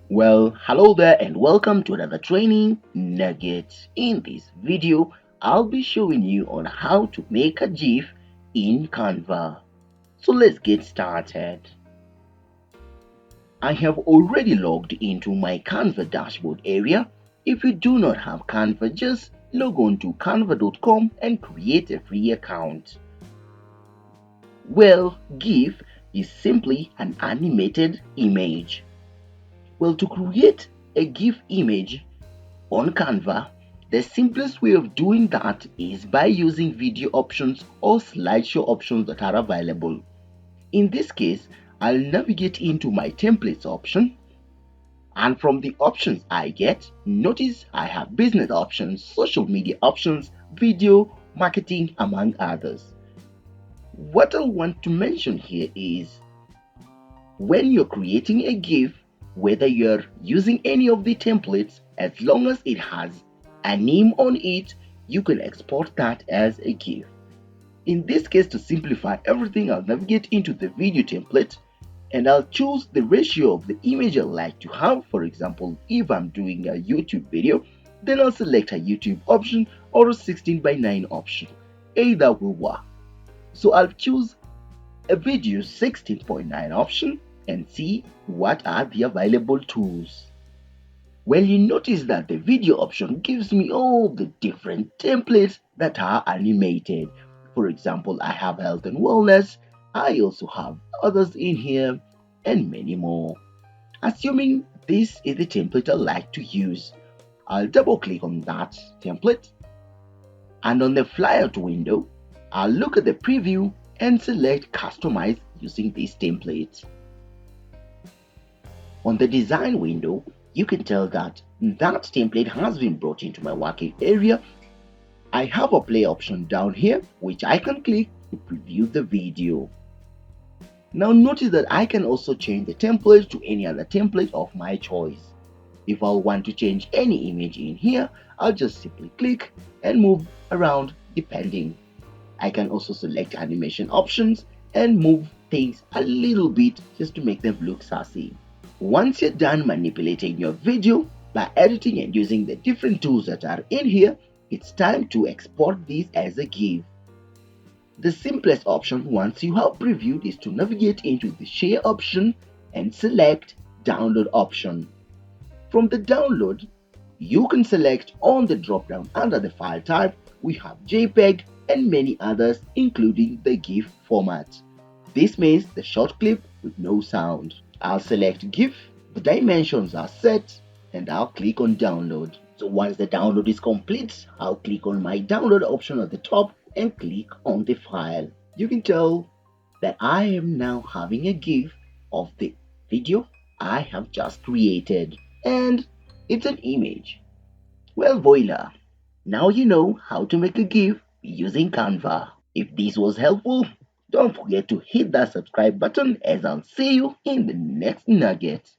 Well, hello there and welcome to another training nugget. In this video, I'll be showing you on how to make a GIF in Canva. So let's get started. I have already logged into my Canva dashboard area. If you do not have Canva, just log on to canva.com and create a free account. Well, GIF is simply an animated image. Well, to create a GIF image on Canva, the simplest way of doing that is by using video options or slideshow options that are available. In this case, I'll navigate into my templates option, and from the options I get, notice I have business options, social media options, video, marketing, among others. What I want to mention here is when you're creating a GIF, whether you're using any of the templates, as long as it has a name on it, you can export that as a GIF. In this case, to simplify everything, I'll navigate into the video template and I'll choose the ratio of the image I like to have. For example, if I'm doing a YouTube video, then I'll select a YouTube option or a 16:9 option. Either will work. So I'll choose a video 16:9 option and see what are the available tools. Well, you notice that the video option gives me all the different templates that are animated. For example, I have health and wellness. I also have others in here and many more. Assuming this is the template I like to use, I'll double click on that template, and on the flyout window, I'll look at the preview and select customize using this template. On the design window, you can tell that template has been brought into my working area. I have a play option down here which I can click to preview the video. Now notice that I can also change the template to any other template of my choice. If I want to change any image in here, I'll just simply click and move around depending. I can also select animation options and move things a little bit just to make them look sassy. Once you're done manipulating your video by editing and using the different tools that are in here, it's time to export this as a GIF. The simplest option once you have previewed is to navigate into the share option and select download option. From the download, you can select on the drop down under the file type. We have JPEG and many others, including the GIF format. This means the short clip with no sound. I'll select GIF, the dimensions are set, and I'll click on download. So once the download is complete, I'll click on my download option at the top and click on the file. You can tell that I am now having a GIF of the video I have just created, and it's an image. Well, voila! Now you know how to make a GIF using Canva. If this was helpful, don't forget to hit that subscribe button as I'll see you in the next nugget.